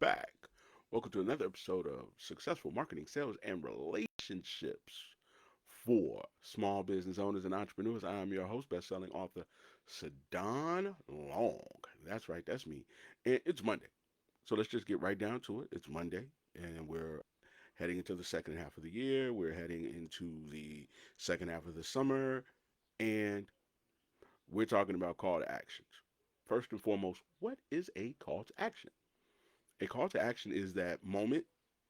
back. Welcome to another episode of Successful Marketing, Sales, and Relationships for Small Business Owners and Entrepreneurs. I am your host, best-selling author, Sadon Long. That's right, that's me. And it's Monday. So let's just get right down to it. It's Monday, and we're heading into the second half of the year. We're heading into the second half of the summer, and we're talking about call to actions. First and foremost, what is a call to action? A call to action is that moment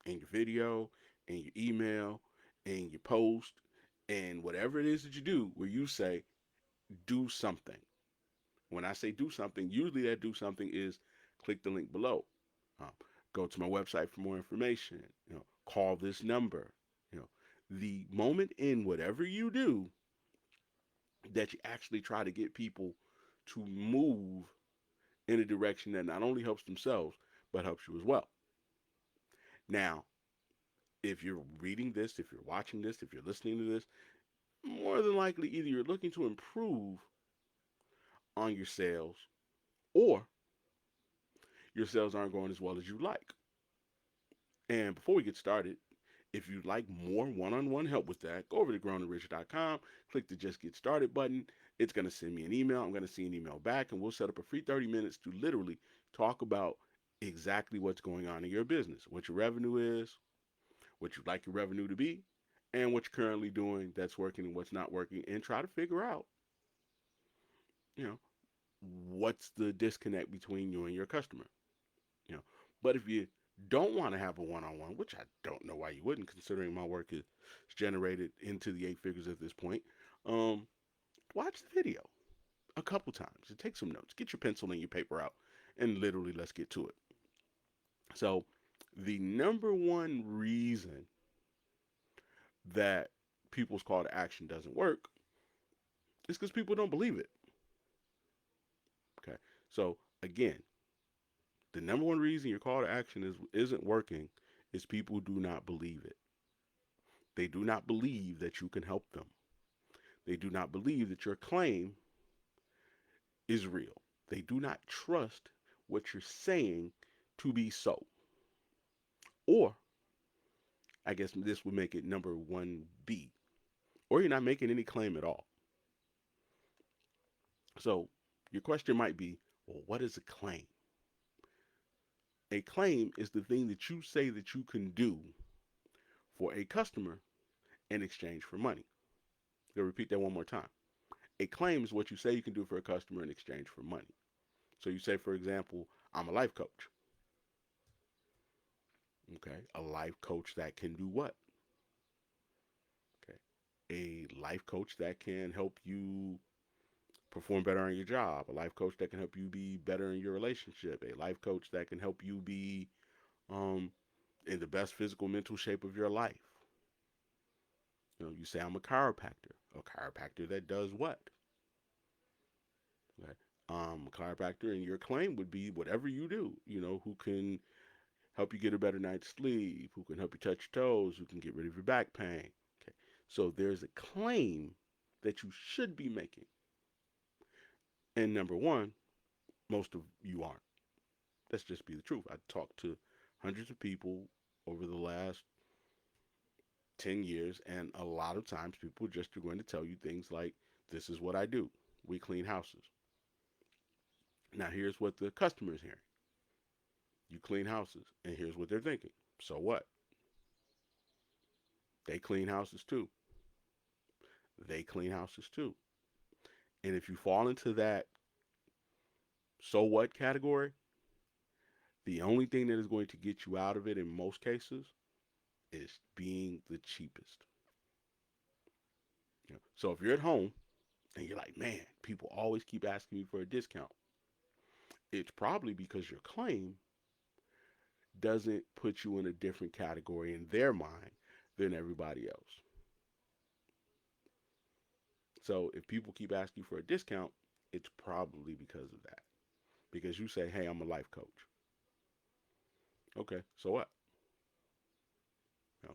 in your video, in your email, in your post, and whatever it is that you do where you say, do something. When I say do something, usually that do something is click the link below. Um, Go to my website for more information. Call this number. You know, the moment in whatever you do that you actually try to get people to move in a direction that not only helps themselves, but helps you as well. Now, if you're reading this, if you're watching this, if you're listening to this, more than likely either you're looking to improve on your sales or your sales aren't going as well as you like. And before we get started, if you'd like more one-on-one help with that, go over to growingricher.com, click the Just Get Started button. It's going to send me an email. I'm going to see an email back, and we'll set up a free 30 minutes to literally talk about exactly what's going on in your business, what your revenue is, what you'd like your revenue to be, and what you're currently doing that's working and what's not working, and try to figure out, you know, what's the disconnect between you and your customer. You know, but if you don't want to have a one-on-one, which I don't know why you wouldn't, considering my work is generated into the eight figures at this point, um, watch the video a couple times and take some notes. Get your pencil and your paper out, and literally let's get to it. So, the number one reason that people's call to action doesn't work is because people don't believe it. Okay. So again, the number one reason your call to action isn't working is people do not believe it. They do not believe that you can help them. They do not believe that your claim is real. They do not trust what you're saying to be so. Or I guess this would make it number 1B. Or you're not making any claim at all. So your question might be, well, what is a claim? A claim is the thing that you say that you can do for a customer in exchange for money. I'll repeat that one more time. A claim is what you say you can do for a customer in exchange for money. So you say, for example, I'm a life coach. Okay. A life coach that can do what? Okay. A life coach that can help you perform better on your job. A life coach that can help you be better in your relationship. A life coach that can help you be um, in the best physical, mental shape of your life. You say I'm a chiropractor. A chiropractor that does what? Okay. Chiropractor, and your claim would be whatever you do. Who can help you get a better night's sleep? Who can help you touch your toes? Who can get rid of your back pain? Okay. So there's a claim that you should be making. And number one, most of you aren't. Let's just be the truth. I talked to hundreds of people over the last 10 years, and a lot of times people just are going to tell you things like, this is what I do. We clean houses. Now, here's what the customer is hearing. You clean houses, and here's what they're thinking. So what? They clean houses too. They clean houses too. And if you fall into that so what category, the only thing that is going to get you out of it in most cases is being the cheapest. So if you're at home and you're like, man, people always keep asking me for a discount, it's probably because your claim doesn't put you in a different category in their mind than everybody else. So if people keep asking for a discount, it's probably because of that. Because you say, hey, I'm a life coach. Okay, so what?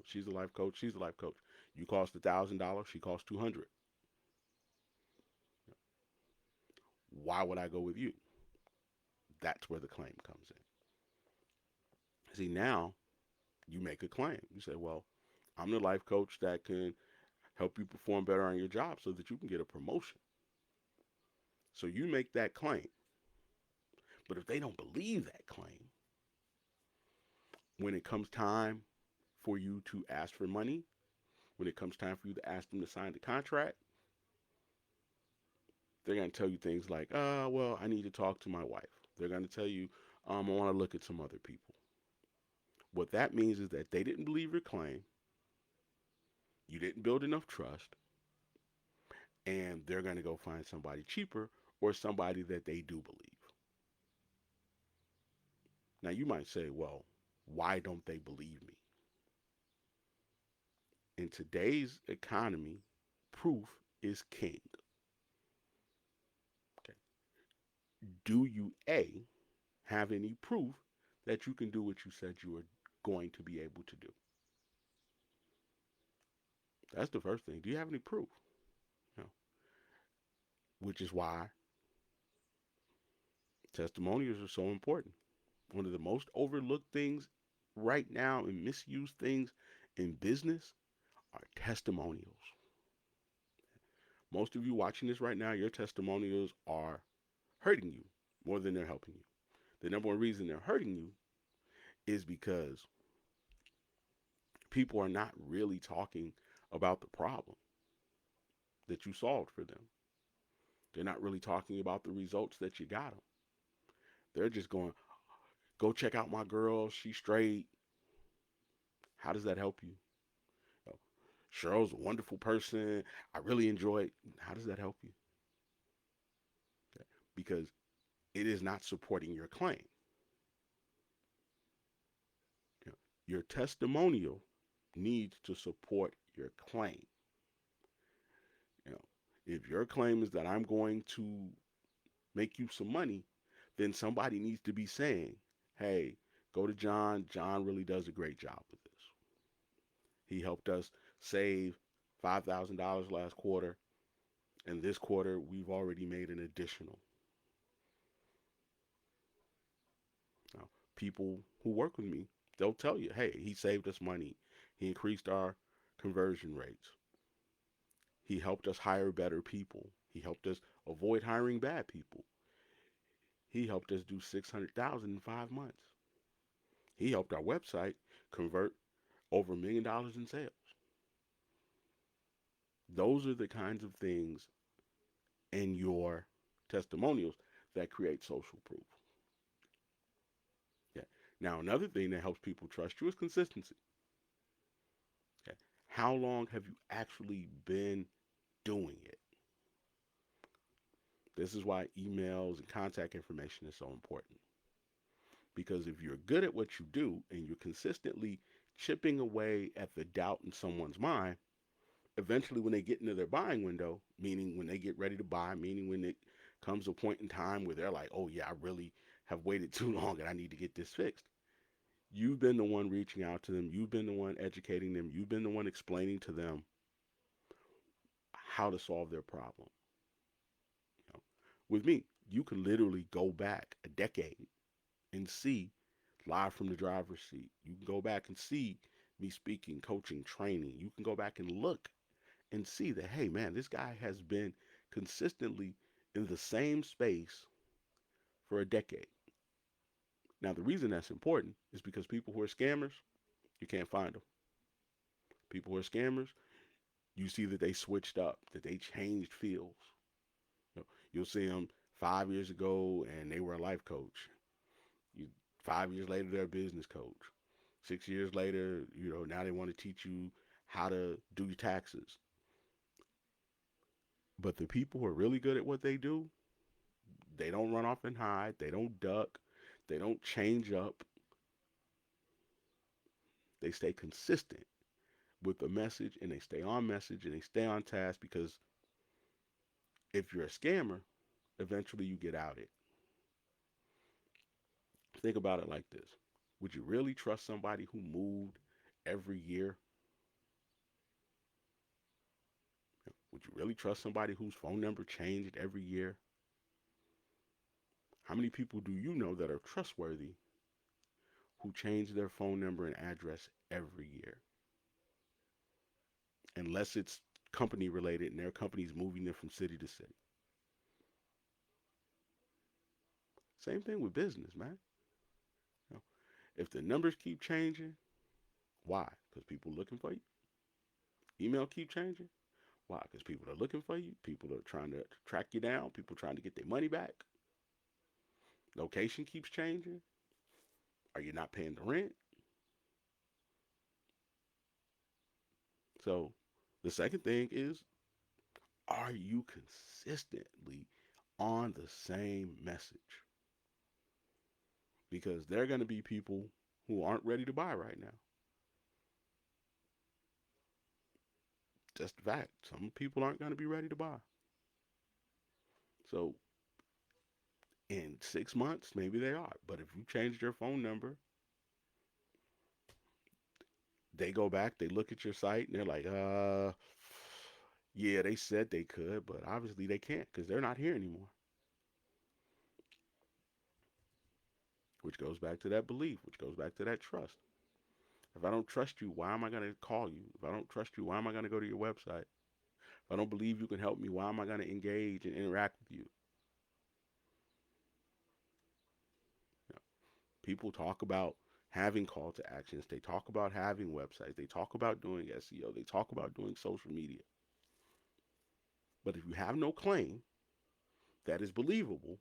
She's a life coach. She's a life coach. You cost $1,000. She costs $200. Why would I go with you? That's where the claim comes in. See, now you make a claim. You say, well, I'm the life coach that can help you perform better on your job so that you can get a promotion. So you make that claim. But if they don't believe that claim, when it comes time for you to ask for money, when it comes time for you to ask them to sign the contract, they're going to tell you things like, well, I need to talk to my wife. They're going to tell you, I want to look at some other people. What that means is that they didn't believe your claim, you didn't build enough trust, and they're going to go find somebody cheaper or somebody that they do believe. Now, you might say, well, why don't they believe me? In today's economy, proof is king. Okay. Do you A, have any proof that you can do what you said you were going to be able to do? That's the first thing. Do you have any proof? You know, which is why testimonials are so important. One of the most overlooked things right now and misused things in business are testimonials. Most of you watching this right now, your testimonials are hurting you more than they're helping you. The number one reason they're hurting you is because people are not really talking about the problem that you solved for them. They're not really talking about the results that you got them. They're just going, go check out my girl. She's straight. How does that help you? You know, Cheryl's a wonderful person. I really enjoy it. How does that help you? Okay. Because it is not supporting your claim. You know, your testimonial needs to support your claim. You know, if your claim is that I'm going to make you some money, then somebody needs to be saying, hey, go to John. John really does a great job with this. He helped us save $5,000 last quarter, and this quarter we've already made an additional. Now, people who work with me, they'll tell you, hey, he saved us money. He increased our conversion rates. He helped us hire better people. He helped us avoid hiring bad people. He helped us do 600,000 in 5 months. He helped our website convert over $1 million in sales. Those are the kinds of things in your testimonials that create social proof. Okay. Now, another thing that helps people trust you is consistency. Okay. How long have you actually been doing it? This is why emails and contact information is so important. Because if you're good at what you do and you're consistently chipping away at the doubt in someone's mind, eventually when they get into their buying window, meaning when they get ready to buy, meaning when it comes a point in time where they're like, oh yeah, I really have waited too long and I need to get this fixed. You've been the one reaching out to them. You've been the one educating them. You've been the one explaining to them how to solve their problem. You know, with me, you can literally go back a decade and see live from the driver's seat. You can go back and see me speaking, coaching, training. You can go back and look and see that, hey, man, this guy has been consistently in the same space for a decade. Now, the reason that's important is because people who are scammers, you can't find them. People who are scammers, you see that they switched up, that they changed fields. You'll see them 5 years ago and they were a life coach. 5 years later, they're a business coach. 6 years later, now they want to teach you how to do your taxes. But the people who are really good at what they do, they don't run off and hide. They don't duck. They don't change up. They stay consistent with the message and they stay on message and they stay on task because if you're a scammer, eventually you get outed. Think about it like this. Would you really trust somebody who moved every year? Would you really trust somebody whose phone number changed every year? How many people do you know that are trustworthy who change their phone number and address every year, unless it's company related and their company's moving them from city to city. Same thing with business, man. You know, if the numbers keep changing, why? Because people looking for you. Email keep changing. Why? Because people are looking for you. People are trying to track you down. People trying to get their money back. Location keeps changing. Are you not paying the rent? So the second thing is, are you consistently on the same message? Because there are going to be people who aren't ready to buy right now. Just a fact. Some people aren't going to be ready to buy. So in 6 months, maybe they are. But if you changed your phone number, they go back, they look at your site, and they're like, yeah, they said they could, but obviously they can't because they're not here anymore. Which goes back to that belief, which goes back to that trust. If I don't trust you, why am I going to call you? If I don't trust you, why am I going to go to your website? If I don't believe you can help me, why am I going to engage and interact with you? You know, people talk about having call to actions. They talk about having websites. They talk about doing SEO. They talk about doing social media. But if you have no claim that is believable,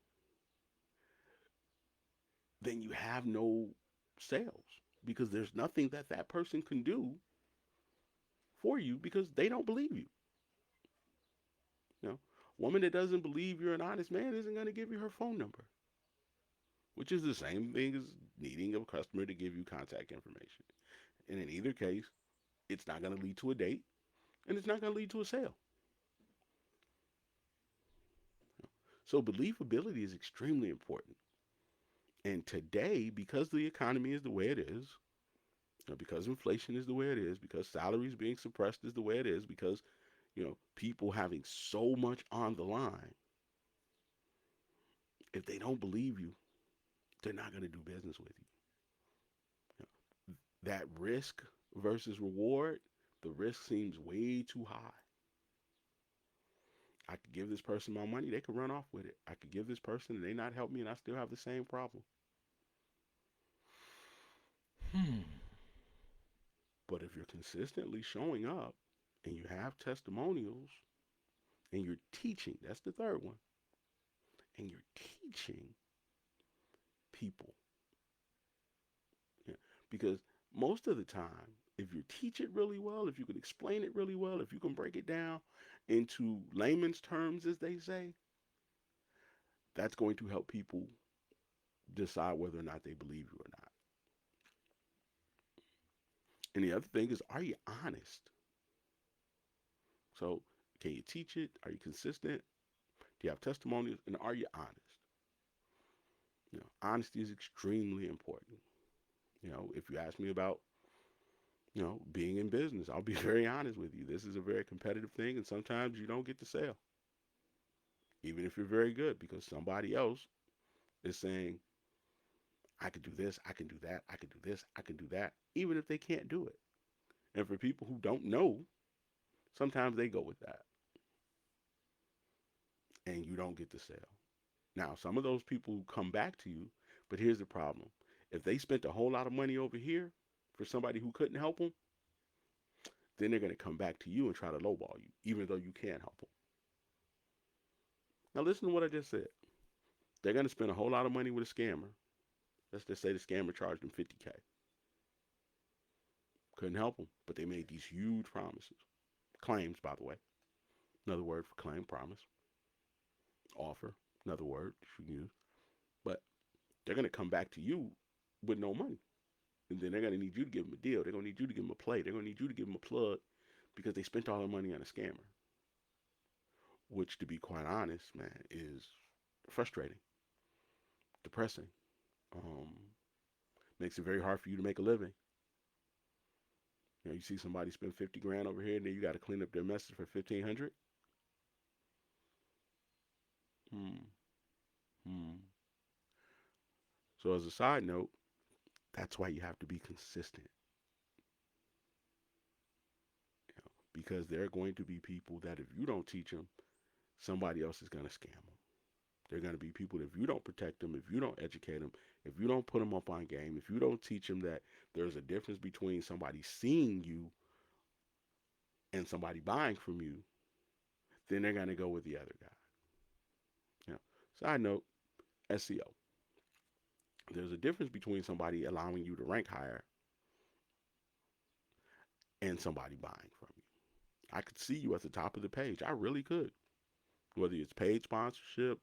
then you have no sales because there's nothing that that person can do for you because they don't believe you. You know, woman that doesn't believe you're an honest man isn't going to give you her phone number, which is the same thing as needing a customer to give you contact information. And in either case, it's not going to lead to a date and it's not going to lead to a sale. So believability is extremely important. And today, because the economy is the way it is, because inflation is the way it is, because salaries being suppressed is the way it is, because people having so much on the line, if they don't believe you, they're not going to do business with you. You know, that risk versus reward, the risk seems way too high. I could give this person my money, they could run off with it. I could give this person and they not help me and I still have the same problem. Hmm. But if you're consistently showing up and you have testimonials and you're teaching, that's the third one, and you're teaching people. Yeah. Because most of the time, if you teach it really well, if you can explain it really well, if you can break it down into layman's terms, as they say, that's going to help people decide whether or not they believe you or not. And the other thing is, are you honest? So, can you teach it? Are you consistent? Do you have testimonials? And are you honest? Honesty is extremely important. If you ask me about, being in business, I'll be very honest with you. This is a very competitive thing, and sometimes you don't get the sale, even if you're very good, because somebody else is saying, I could do this, I can do that, I can do this, I can do that, even if they can't do it. And for people who don't know, sometimes they go with that, and you don't get the sale. Now, some of those people come back to you, but here's the problem. If they spent a whole lot of money over here for somebody who couldn't help them, then they're going to come back to you and try to lowball you, even though you can help them. Now, listen to what I just said. They're going to spend a whole lot of money with a scammer. Let's just say the scammer charged them 50K. Couldn't help them, but they made these huge promises. Claims, by the way. Another word for claim, promise. Offer, another word you can use. But they're going to come back to you with no money. And then they're going to need you to give them a deal. They're going to need you to give them a play. They're going to need you to give them a plug because they spent all their money on a scammer. Which, to be quite honest, man, is frustrating, depressing. Um, Makes it very hard for you to make a living. You see somebody spend 50 grand over here, and then you got to clean up their messes for 1,500. Hmm. Hmm. So as a side note, That's why you have to be consistent, because there are going to be people that if you don't teach them, somebody else is going to scam them. There are going to be people that if you don't protect them, if you don't educate them, if you don't put them up on game, if you don't teach them that there's a difference between somebody seeing you and somebody buying from you, then they're going to go with the other guy. You know, side note, SEO. There's a difference between somebody allowing you to rank higher and somebody buying from you. I could see you at the top of the page. I really could. Whether it's paid sponsorship,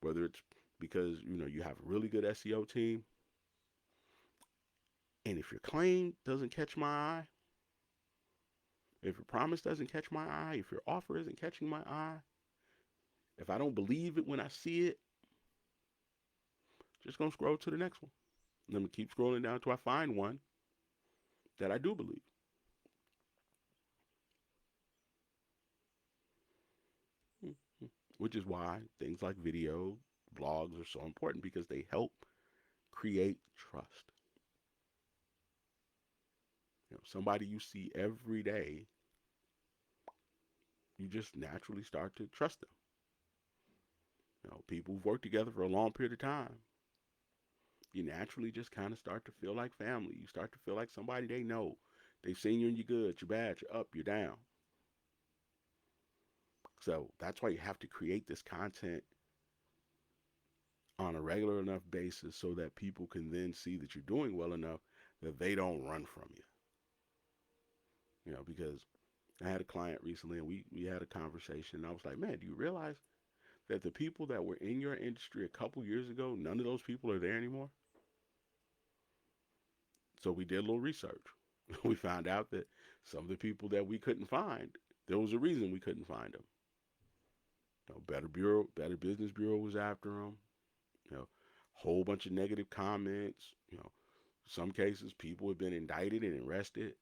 whether it's because you have a really good SEO team, and if your claim doesn't catch my eye, if your promise doesn't catch my eye, if your offer isn't catching my eye, if I don't believe it when I see it, just gonna scroll to the next one. Let me keep scrolling down until I find one that I do believe. Which is why things like video, blogs are so important because they help create trust. Somebody you see every day, you just naturally start to trust them. People who've worked together for a long period of time, you naturally just kind of start to feel like family. You start to feel like somebody they know. They've seen you and you're good, you're bad, you're up, you're down. So that's why you have to create this content on a regular enough basis so that people can then see that you're doing well enough that they don't run from you. Because I had a client recently and we had a conversation and I was like, man, do you realize that the people that were in your industry a couple years ago, none of those people are there anymore? So we did a little research. We found out that some of the people that we couldn't find, there was a reason we couldn't find them. Better Business Bureau was after them. Whole bunch of negative comments. Some cases people have been indicted and arrested.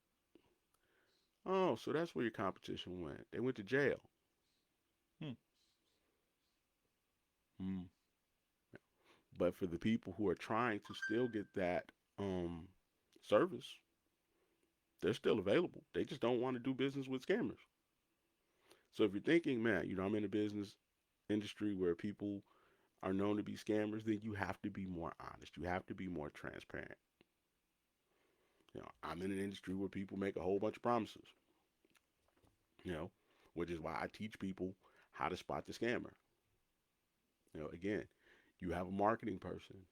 Oh, so that's where your competition went. They went to jail. Hmm. Hmm. But for the people who are trying to still get that service, they're still available. They just don't want to do business with scammers. So if you're thinking, man, I'm in a business industry where people are known to be scammers, then you have to be more honest. You have to be more transparent. I'm in an industry where people make a whole bunch of promises, you know, which is why I teach people how to spot the scammer. Again, you have a marketing person,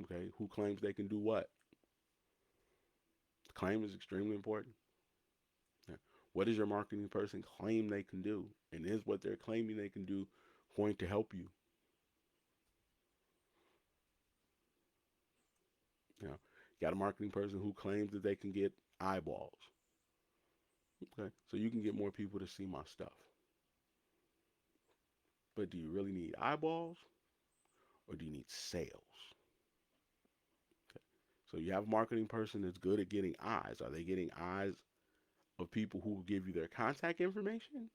okay, who claims they can do what? The claim is extremely important. Yeah. What does your marketing person claim they can do? And is what they're claiming they can do going to help you? You got a marketing person who claims that they can get eyeballs. Okay, so you can get more people to see my stuff. But do you really need eyeballs or do you need sales? Okay. So you have a marketing person that's good at getting eyes. Are they getting eyes of people who will give you their contact information?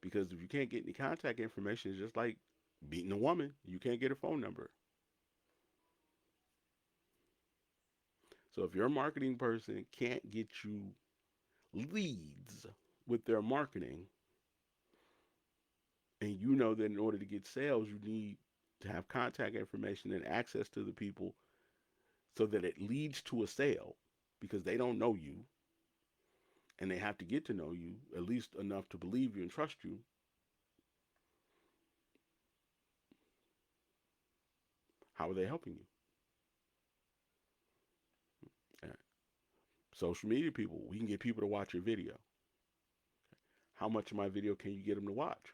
Because if you can't get any contact information, it's just like beating a woman. You can't get her phone number. So if your marketing person can't get you leads with their marketing, and you know that in order to get sales, you need to have contact information and access to the people so that it leads to a sale because they don't know you and they have to get to know you at least enough to believe you and trust you. How are they helping you? Social media people, we can get people to watch your video. How much of my video can you get them to watch?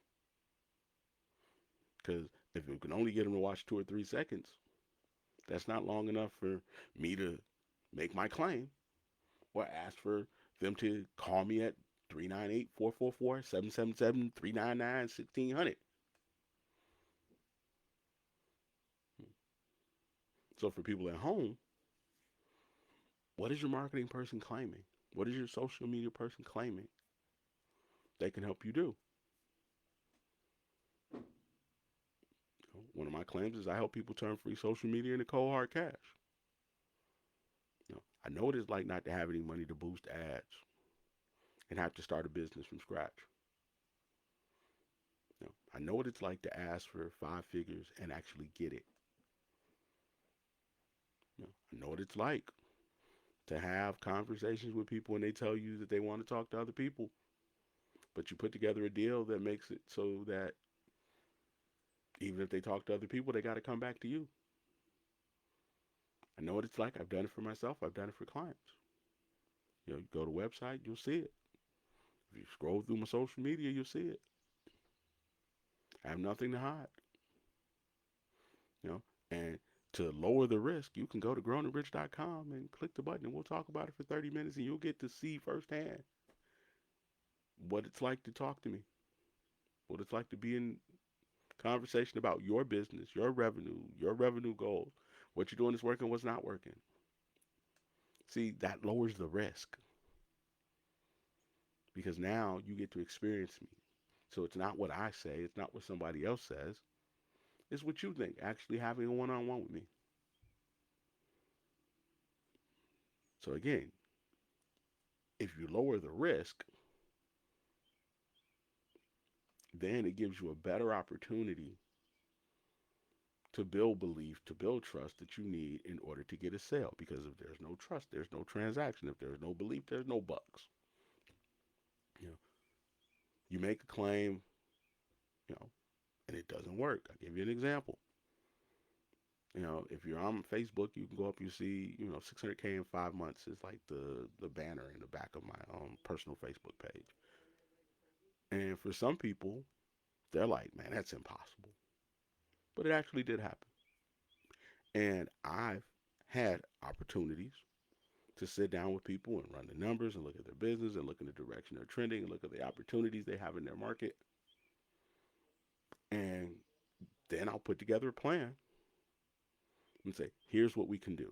Because if you can only get them to watch 2 or 3 seconds, that's not long enough for me to make my claim or ask for them to call me at 398-444-777-399-1600. So for people at home, what is your marketing person claiming? What is your social media person claiming they can help you do? one of my claims is I help people turn free social media into cold hard cash. I know what it's like not to have any money to boost ads and have to start a business from scratch. I know what it's like to ask for 5 figures and actually get it. I know what it's like to have conversations with people and they tell you that they want to talk to other people, but you put together a deal that makes it so that even if they talk to other people, they got to come back to you. I know what it's like. I've done it for myself. I've done it for clients. You go to the website, you'll see it. If you scroll through my social media, you'll see it. I have nothing to hide. You know, and to lower the risk, you can go to grownandrich.com and click the button, and we'll talk about it for 30 minutes, and you'll get to see firsthand what it's like to talk to me, what it's like to be in conversation about your business, your revenue goals, what you're doing is working, what's not working. See, that lowers the risk because now you get to experience me. So it's not what I say, it's not what somebody else says, it's what you think, actually having a one-on-one with me. So again, if you lower the risk, then it gives you a better opportunity to build belief, to build trust that you need in order to get a sale. Because if there's no trust, there's no transaction. If there's no belief, there's no bucks. You know, you make a claim, you know, and it doesn't work. I'll give you an example. If you're on Facebook, you can go up, you see, 600K in 5 months is like the banner in the back of my personal Facebook page. And for some people, they're like, man, that's impossible. But it actually did happen. And I've had opportunities to sit down with people and run the numbers and look at their business and look in the direction they're trending and look at the opportunities they have in their market. And then I'll put together a plan and say, here's what we can do.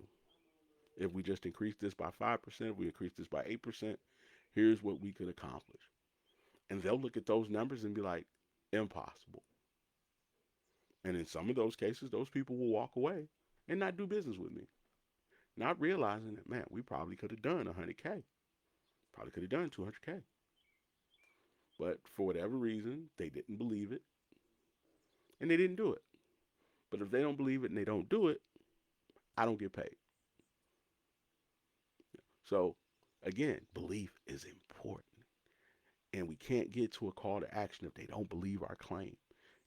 If we just increase this by 5%, if we increase this by 8%, here's what we could accomplish. And they'll look at those numbers and be like, impossible. And in some of those cases, those people will walk away and not do business with me. Not realizing that, man, we probably could have done 100K, probably could have done 200K. But for whatever reason, they didn't believe it and they didn't do it. But if they don't believe it and they don't do it, I don't get paid. So again, belief is important. And we can't get to a call to action if they don't believe our claim.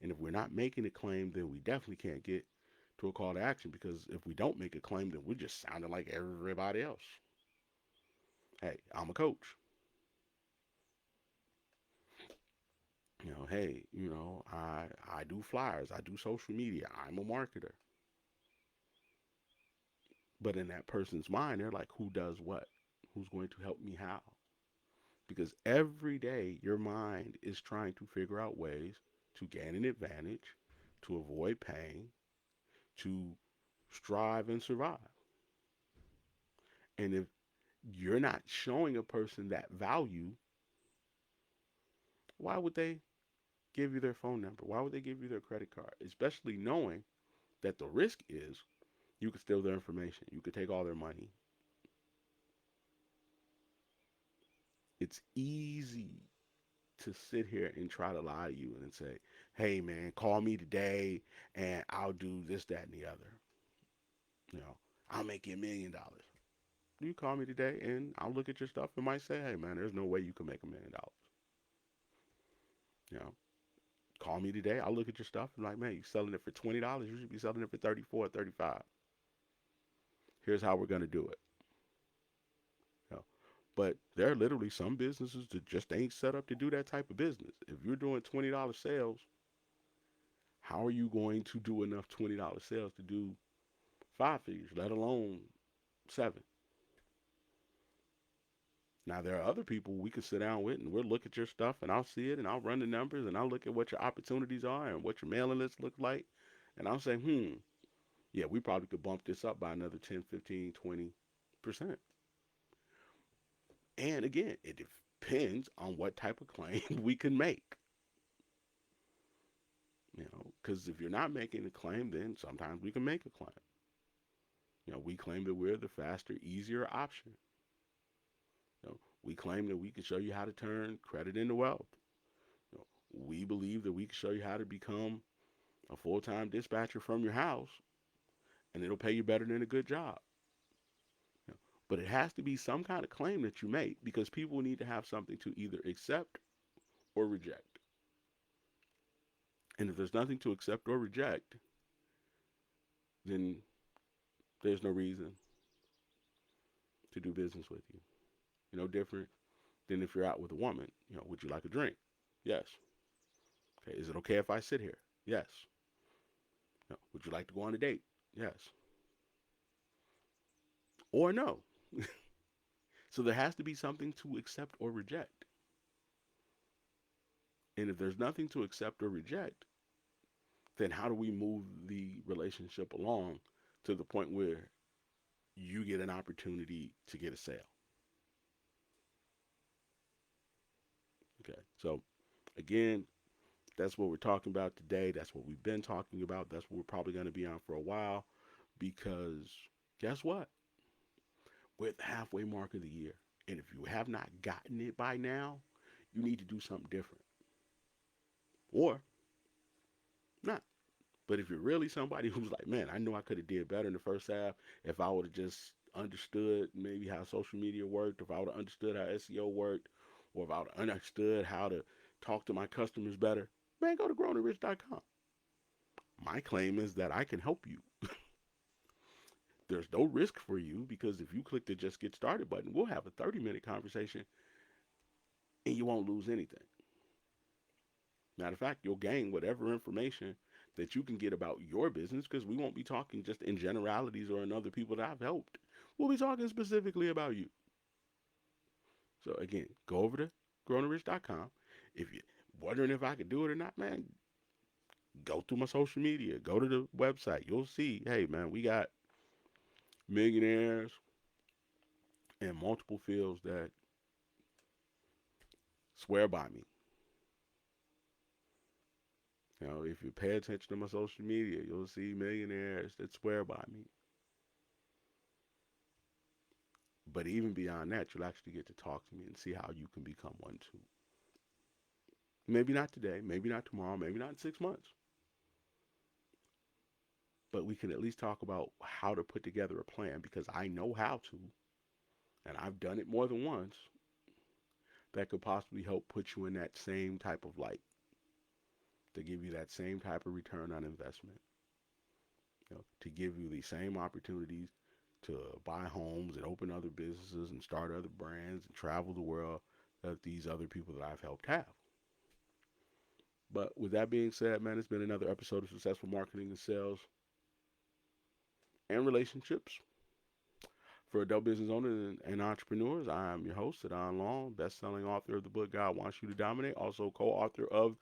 And if we're not making a claim, then we definitely can't get to a call to action, because if we don't make a claim, then we're just sounding like everybody else. Hey, I'm a coach. Hey, I do flyers, I do social media, I'm a marketer. But in that person's mind, they're like, who does what? Who's going to help me how? Because every day your mind is trying to figure out ways to gain an advantage, to avoid pain, to strive and survive. And if you're not showing a person that value, why would they give you their phone number? Why would they give you their credit card? Especially knowing that the risk is you could steal their information, you could take all their money. It's easy to sit here and try to lie to you and say, hey man, call me today and I'll do this, that, and the other. I'll make you $1 million. You call me today and I'll look at your stuff and might say, hey man, there's no way you can make $1 million. You know, call me today, I'll look at your stuff and like, man, you're selling it for $20. You should be selling it for 34, 35. Here's how we're gonna do it. You know, but there are literally some businesses that just ain't set up to do that type of business. If you're doing $20 sales, how are you going to do enough $20 sales to do 5 figures, let alone 7? Now, there are other people we could sit down with and we'll look at your stuff and I'll see it and I'll run the numbers and I'll look at what your opportunities are and what your mailing list looks like. And I'll say, yeah, we probably could bump this up by another 10, 15, 20%. And again, it depends on what type of claim we can make. Because if you're not making a claim, then sometimes we can make a claim. We claim that we're the faster, easier option. We claim that we can show you how to turn credit into wealth. We believe that we can show you how to become a full-time dispatcher from your house, and it'll pay you better than a good job. You know, but it has to be some kind of claim that you make because people need to have something to either accept or reject. And if there's nothing to accept or reject, then there's no reason to do business with you. Different than if you're out with a woman. Would you like a drink? Yes. Okay. Is it okay if I sit here? Yes. Would you like to go on a date? Yes. Or no. So there has to be something to accept or reject. And if there's nothing to accept or reject, then how do we move the relationship along to the point where you get an opportunity to get a sale? Okay. So again, that's what we're talking about today. That's what we've been talking about. That's what we're probably going to be on for a while because guess what? We're at the halfway mark of the year. And if you have not gotten it by now, you need to do something different. Or not. But if you're really somebody who's like, man, I know I could have did better in the first half if I would have just understood maybe how social media worked, if I would have understood how SEO worked, or if I would have understood how to talk to my customers better, man, go to growingrich.com. My claim is that I can help you. There's no risk for you because if you click the just get started button, we'll have a 30-minute conversation and you won't lose anything. Matter of fact, you'll gain whatever information that you can get about your business because we won't be talking just in generalities or in other people that I've helped. We'll be talking specifically about you. So again, go over to growingrich.com. If you're wondering if I could do it or not, man, go through my social media. Go to the website. You'll see, hey, man, we got millionaires in multiple fields that swear by me. If you pay attention to my social media, you'll see millionaires that swear by me. But even beyond that, you'll actually get to talk to me and see how you can become one too. Maybe not today, maybe not tomorrow, maybe not in 6 months. But we can at least talk about how to put together a plan because I know how to, and I've done it more than once, that could possibly help put you in that same type of light, to give you that same type of return on investment, to give you the same opportunities to buy homes and open other businesses and start other brands and travel the world that these other people that I've helped have. But with that being said, man, it's been another episode of Successful Marketing and Sales and Relationships for adult business owners and entrepreneurs. I am your host, Sadon Long, best-selling author of the book God Wants You to Dominate, also co-author of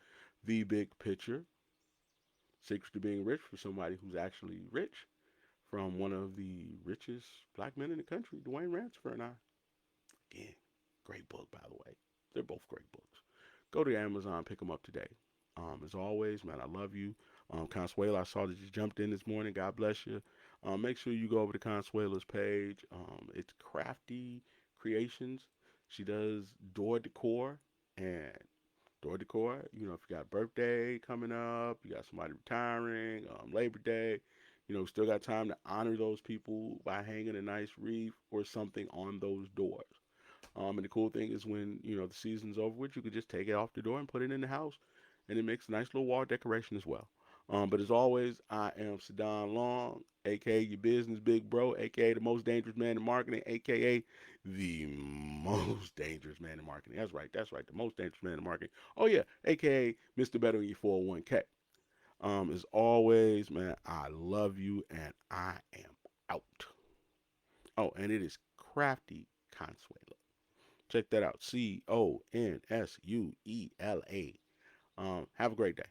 The Big Picture, Secrets to Being Rich for somebody who's actually rich, from one of the richest black men in the country, Dwayne Ransford and I. Again, great book, by the way. They're both great books. Go to Amazon, pick them up today. As always, man, I love you. Consuela, I saw that you jumped in this morning. God bless you. Make sure you go over to Consuela's page. It's Crafty Creations. She does door decor and door decor. If you got a birthday coming up, you got somebody retiring, Labor Day, still got time to honor those people by hanging a nice wreath or something on those doors. And the cool thing is when, the season's over with, you could just take it off the door and put it in the house. And it makes a nice little wall decoration as well. But as always, I am Sadon Long, aka your business big bro, aka the most dangerous man in marketing, aka the most dangerous man in marketing. That's right, the most dangerous man in marketing. Oh yeah, aka Mr. Better in your 401k. As always, man, I love you and I am out. Oh, and it is Crafty Consuela. Check that out. Consuela. Have a great day.